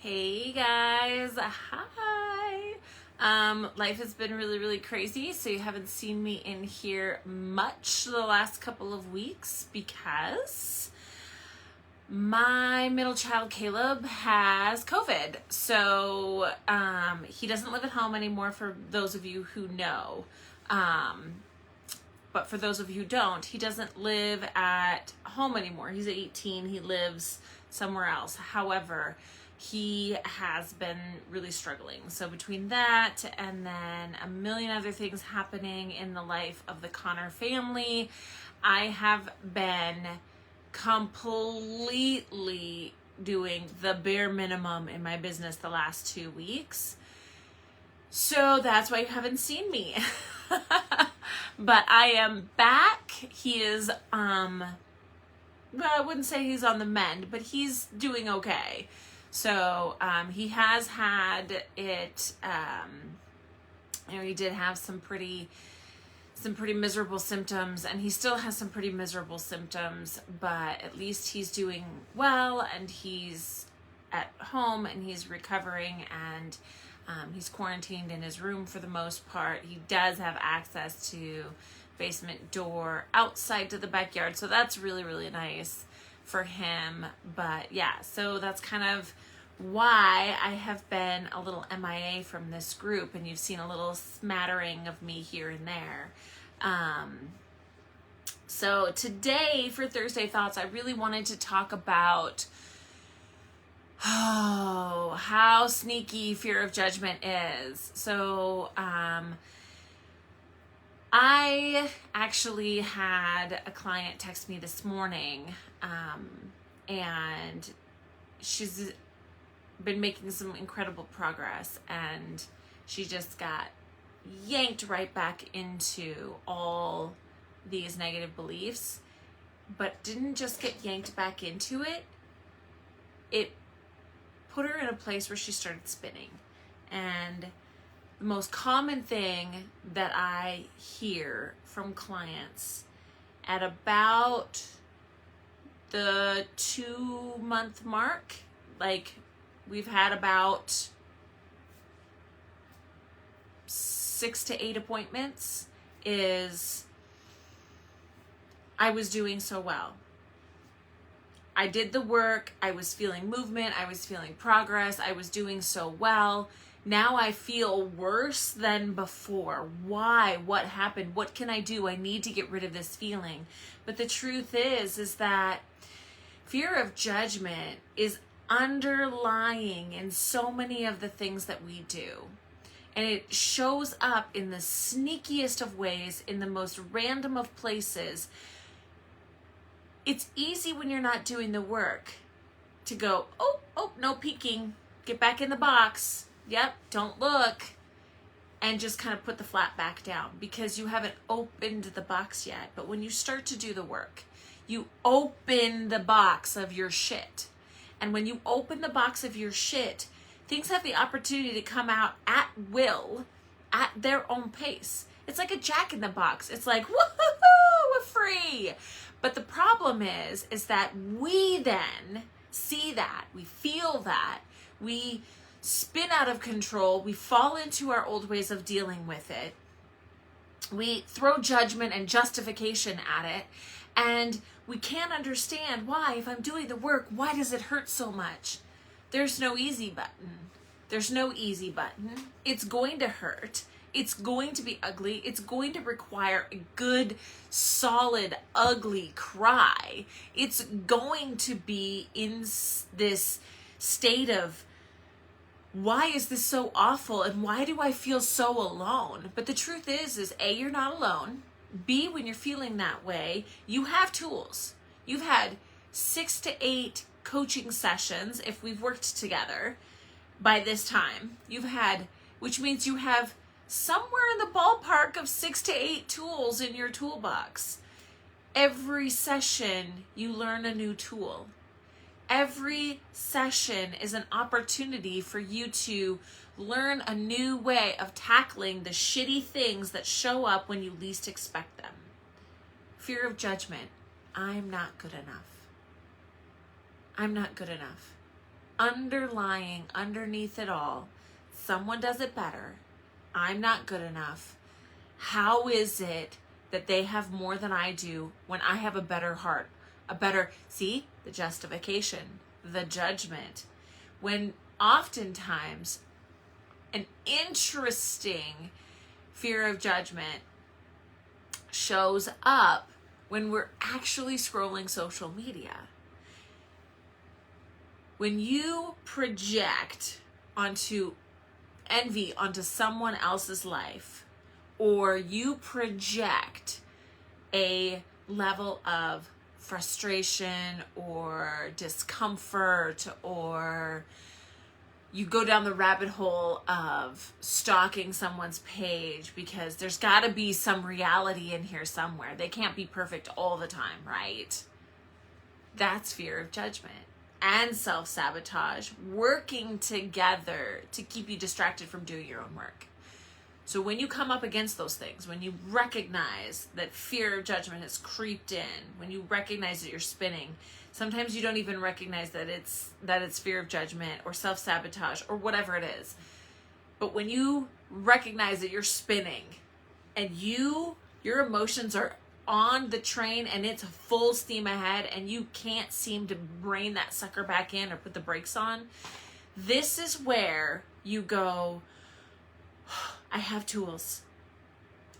Hey guys, hi. Life has been really, really crazy, so you haven't seen me in here much the last couple of weeks because my middle child Caleb has COVID. So he doesn't live at home anymore for those of you who know. But for those of you who don't, he doesn't live at home anymore. He's 18, he lives somewhere else. However, he has been really struggling. So between that and then a million other things happening in the life of the Connor family, I have been completely doing the bare minimum in my business the last 2 weeks. So that's why you haven't seen me. But I am back. He is, well, I wouldn't say he's on the mend, but he's doing okay. So he has had it, he did have some pretty miserable symptoms, and he still has some pretty miserable symptoms, but at least he's doing well, and he's at home, and he's recovering, and he's quarantined in his room for the most part. He does have access to basement door outside to the backyard, so that's really, really nice for him. But yeah, so that's kind of why I have been a little MIA from this group, and you've seen a little smattering of me here and there. So today for Thursday Thoughts, I really wanted to talk about how sneaky fear of judgment is. So I actually had a client text me this morning, and she's been making some incredible progress, and she just got yanked right back into all these negative beliefs, but didn't just get yanked back into it. It put her in a place where she started spinning. And the most common thing that I hear from clients at about the 2-month mark, like we've had about 6 to 8 appointments, is I was doing so well. I did the work, I was feeling movement, I was feeling progress, I was doing so well. Now I feel worse than before. Why? What happened? What can I do? I need to get rid of this feeling. But the truth is that fear of judgment is underlying in so many of the things that we do. And it shows up in the sneakiest of ways, in the most random of places. It's easy when you're not doing the work to go, oh, no peeking, get back in the box. Yep, don't look, and just kind of put the flat back down because you haven't opened the box yet. But when you start to do the work, you open the box of your shit. And when you open the box of your shit, things have the opportunity to come out at will, at their own pace. It's like a Jack in the Box. It's like, woohoo, we're free. But the problem is that we then see that, we feel that, we spin out of control, we fall into our old ways of dealing with it, we throw judgment and justification at it, and we can't understand why, if I'm doing the work, why does it hurt so much? There's no easy button. There's no easy button. It's going to hurt. It's going to be ugly. It's going to require a good, solid, ugly cry. It's going to be in this state of, why is this so awful? And why do I feel so alone? But the truth is A, you're not alone. B, when you're feeling that way, you have tools. You've had 6 to 8 coaching sessions, if we've worked together by this time. Which means you have somewhere in the ballpark of 6 to 8 tools in your toolbox. Every session, you learn a new tool. Every session is an opportunity for you to learn a new way of tackling the shitty things that show up when you least expect them. Fear of judgment. I'm not good enough. I'm not good enough. underlying underneath it all, someone does it better. I'm not good enough. How is it that they have more than I do when I have a better heart? See, the justification, the judgment. When oftentimes an interesting fear of judgment shows up when we're actually scrolling social media. When you project envy onto someone else's life, or you project a level of frustration or discomfort, or you go down the rabbit hole of stalking someone's page because there's got to be some reality in here somewhere. They can't be perfect all the time, right? That's fear of judgment and self-sabotage working together to keep you distracted from doing your own work. So when you come up against those things, when you recognize that fear of judgment has creeped in, when you recognize that you're spinning, sometimes you don't even recognize that it's fear of judgment or self-sabotage or whatever it is. But when you recognize that you're spinning and your emotions are on the train and it's full steam ahead and you can't seem to rein that sucker back in or put the brakes on, this is where you go, I have tools.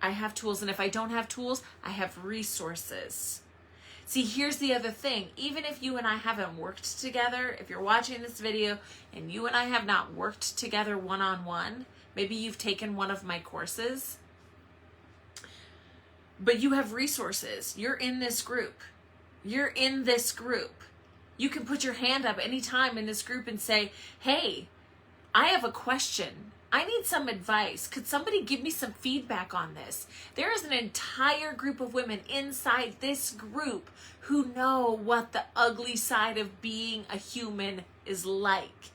And if I don't have tools, I have resources. See, here's the other thing. Even if you and I haven't worked together, if you're watching this video and you and I have not worked together one-on-one, maybe you've taken one of my courses, but you have resources. You're in this group. You can put your hand up anytime in this group and say, hey, I have a question. I need some advice. Could somebody give me some feedback on this? There is an entire group of women inside this group who know what the ugly side of being a human is like.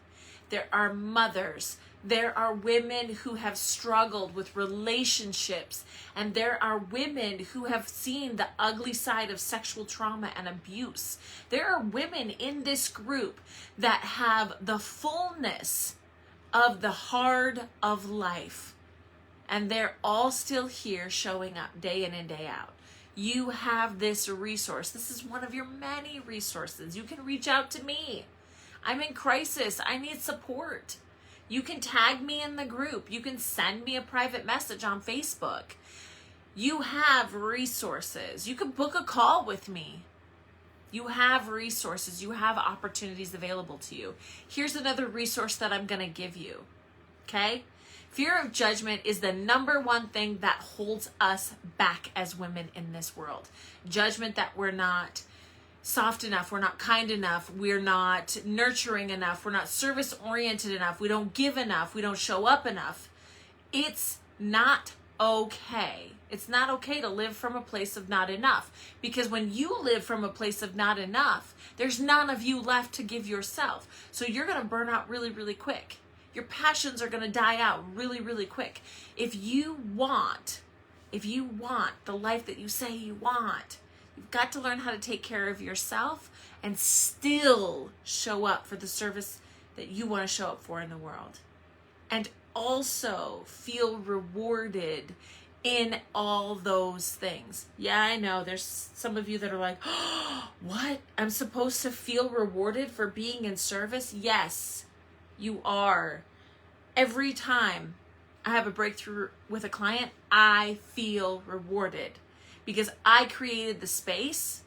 There are mothers. There are women who have struggled with relationships, and there are women who have seen the ugly side of sexual trauma and abuse. There are women in this group that have the fullness of the hard of life, and they're all still here showing up day in and day out. You have this resource. This is one of your many resources. You can reach out to me. I'm in crisis. I need support. You can tag me in the group. You can send me a private message on Facebook. You have resources. You can book a call with me. You have resources. You have opportunities available to you. Here's another resource that I'm going to give you. Okay? Fear of judgment is the number one thing that holds us back as women in this world. Judgment that we're not soft enough, we're not kind enough, we're not nurturing enough, we're not service-oriented enough, we don't give enough, we don't show up enough. It's not okay. It's not okay to live from a place of not enough, because when you live from a place of not enough, there's none of you left to give yourself. So you're going to burn out really, really quick. Your passions are going to die out really, really quick. If you want the life that you say you want, you've got to learn how to take care of yourself and still show up for the service that you want to show up for in the world. And also feel rewarded in all those things. Yeah, I know there's some of you that are like, oh, what? I'm supposed to feel rewarded for being in service? Yes, you are. Every time I have a breakthrough with a client, I feel rewarded because I created the space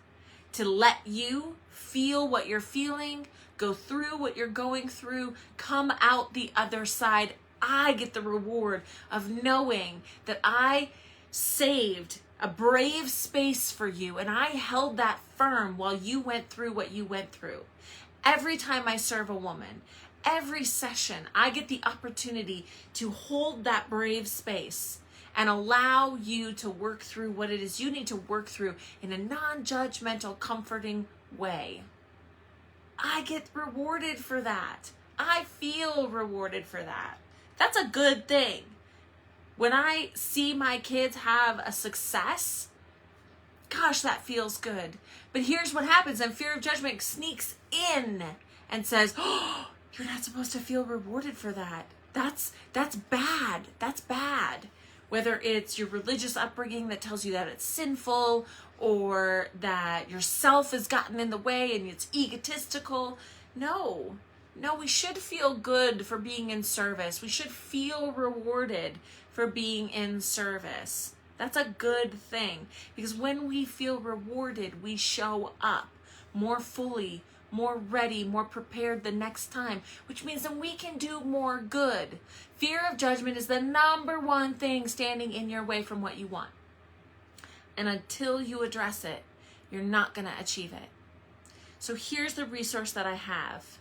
to let you feel what you're feeling, go through what you're going through, come out the other side. I get the reward of knowing that I saved a brave space for you and I held that firm while you went through what you went through. Every time I serve a woman, every session, I get the opportunity to hold that brave space and allow you to work through what it is you need to work through in a non-judgmental, comforting way. I get rewarded for that. I feel rewarded for that. That's a good thing. When I see my kids have a success, gosh, that feels good. But here's what happens, and fear of judgment sneaks in and says, oh, You're not supposed to feel rewarded for that. That's bad. That's bad. Whether it's your religious upbringing that tells you that it's sinful, or that yourself has gotten in the way and it's egotistical. No, we should feel good for being in service. We should feel rewarded for being in service. That's a good thing, because when we feel rewarded, we show up more fully, more ready, more prepared the next time, which means that we can do more good. Fear of judgment is the number one thing standing in your way from what you want. And until you address it, you're not going to achieve it. So here's the resource that I have.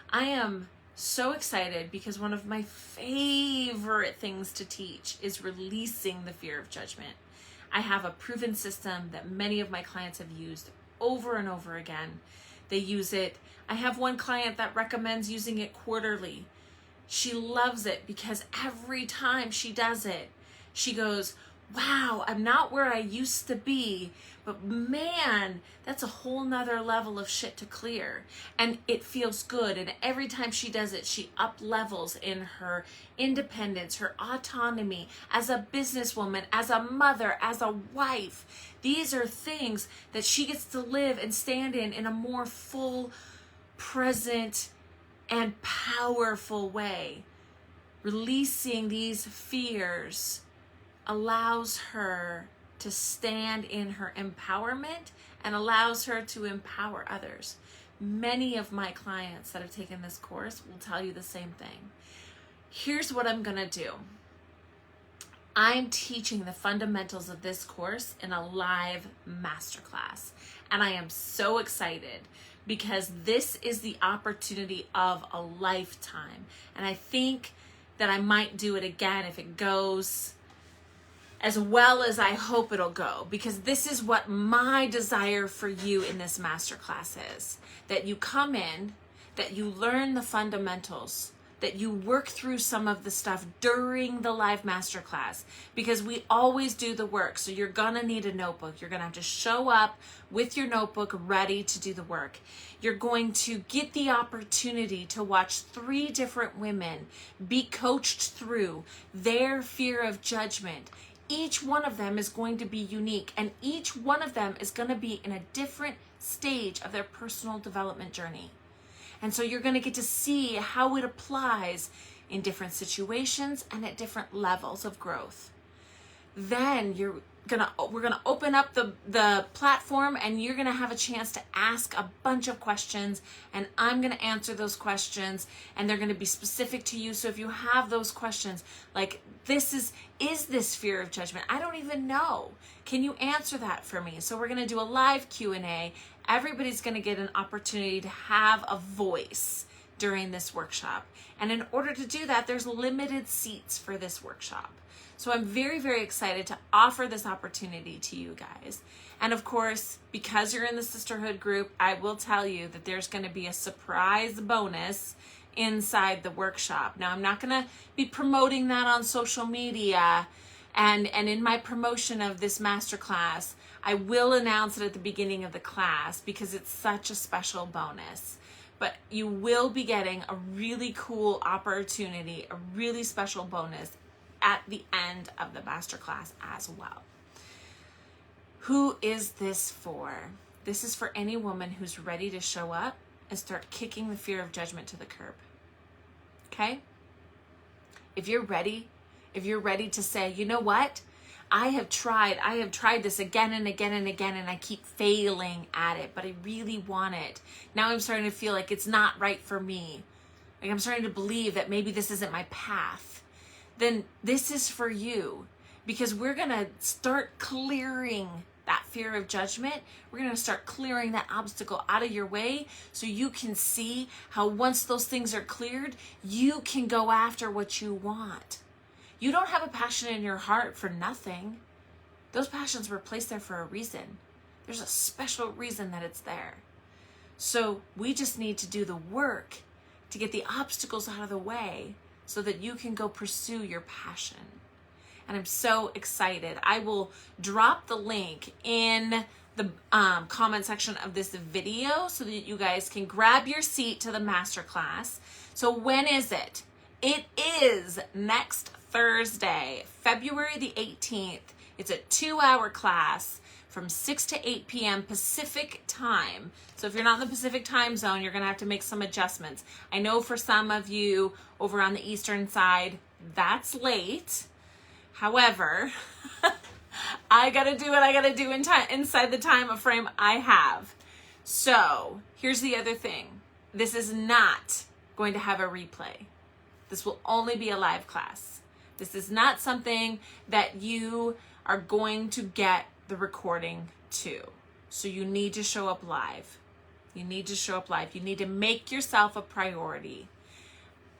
I am so excited because one of my favorite things to teach is releasing the fear of judgment. I have a proven system that many of my clients have used over and over again. They use it. I have one client that recommends using it quarterly. She loves it because every time she does it, she goes, wow, I'm not where I used to be, but man, that's a whole nother level of shit to clear. And it feels good. And every time she does it, she up levels in her independence, her autonomy as a businesswoman, as a mother, as a wife. These are things that she gets to live and stand in a more full, present, and powerful way. Releasing these fears allows her to stand in her empowerment and allows her to empower others. Many of my clients that have taken this course will tell you the same thing. Here's what I'm going to do. I'm teaching the fundamentals of this course in a live masterclass. And I am so excited because this is the opportunity of a lifetime. And I think that I might do it again if it goes as well as I hope it'll go, because this is what my desire for you in this masterclass is. That you come in, that you learn the fundamentals, that you work through some of the stuff during the live masterclass, because we always do the work. So you're gonna need a notebook. You're gonna have to show up with your notebook ready to do the work. You're going to get the opportunity to watch 3 different women be coached through their fear of judgment. Each one of them is going to be unique, and each one of them is going to be in a different stage of their personal development journey. And so you're going to get to see how it applies in different situations and at different levels of growth. Then we're gonna open up the platform, and you're gonna have a chance to ask a bunch of questions, and I'm gonna answer those questions, and they're gonna be specific to you. So if you have those questions, like is this fear of judgment? I don't even know. Can you answer that for me? So we're gonna do a live Q&A. Everybody's gonna get an opportunity to have a voice during this workshop. And in order to do that, there's limited seats for this workshop. So I'm very, very excited to offer this opportunity to you guys. And of course, because you're in the sisterhood group, I will tell you that there's going to be a surprise bonus inside the workshop. Now, I'm not going to be promoting that on social media. And in my promotion of this masterclass, I will announce it at the beginning of the class because it's such a special bonus. But you will be getting a really cool opportunity, a really special bonus at the end of the masterclass as well. Who is this for? This is for any woman who's ready to show up and start kicking the fear of judgment to the curb. Okay? If you're ready to say, you know what? I have tried this again and again and again, and I keep failing at it, but I really want it. Now I'm starting to feel like it's not right for me. Like I'm starting to believe that maybe this isn't my path. Then this is for you, because we're going to start clearing that fear of judgment. We're going to start clearing that obstacle out of your way so you can see how once those things are cleared, you can go after what you want. You don't have a passion in your heart for nothing. Those passions were placed there for a reason. There's a special reason that it's there. So we just need to do the work to get the obstacles out of the way so that you can go pursue your passion. And I'm so excited. I will drop the link in the comment section of this video so that you guys can grab your seat to the masterclass. So when is it? It is next Thursday, February the 18th. It's a 2-hour class from 6 to 8 p.m. Pacific time. So if you're not in the Pacific time zone, you're going to have to make some adjustments. I know for some of you over on the Eastern side, that's late. However, I got to do what I got to do inside the time frame I have. So here's the other thing. This is not going to have a replay. This will only be a live class. This is not something that you are going to get the recording to. So you need to show up live. You need to show up live. You need to make yourself a priority.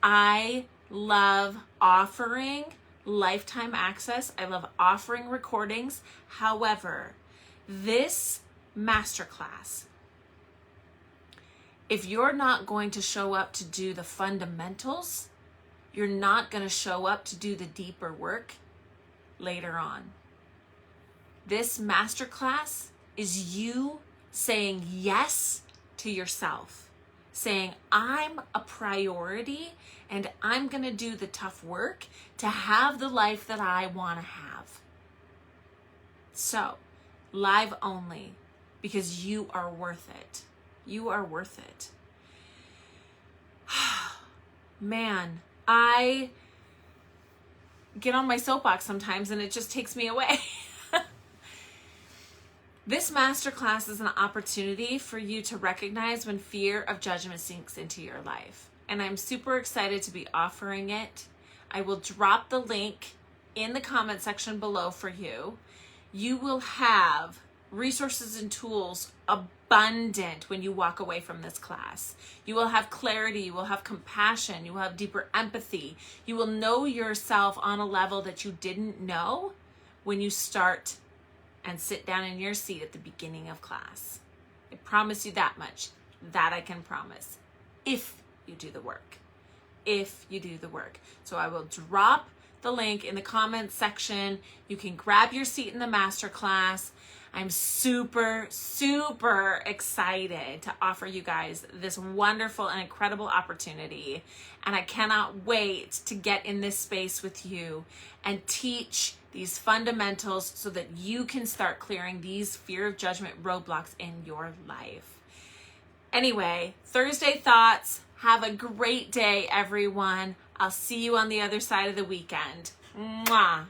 I love offering lifetime access. I love offering recordings. However, this masterclass, if you're not going to show up to do the fundamentals, you're not going to show up to do the deeper work later on. This masterclass is you saying yes to yourself, saying I'm a priority and I'm going to do the tough work to have the life that I want to have. So, live only, because you are worth it. You are worth it. Man, I get on my soapbox sometimes and it just takes me away. This masterclass is an opportunity for you to recognize when fear of judgment sinks into your life. And I'm super excited to be offering it. I will drop the link in the comment section below for you. You will have resources and tools abundant when you walk away from this class. You will have clarity, you will have compassion, you will have deeper empathy. You will know yourself on a level that you didn't know when you start and sit down in your seat at the beginning of class. I promise you that much. That I can promise. If you do the work. If you do the work. So I will drop the link in the comments section. You can grab your seat in the masterclass. I'm super, super excited to offer you guys this wonderful and incredible opportunity. And I cannot wait to get in this space with you and teach these fundamentals so that you can start clearing these fear of judgment roadblocks in your life. Anyway, Thursday thoughts. Have a great day, everyone. I'll see you on the other side of the weekend. Mwah.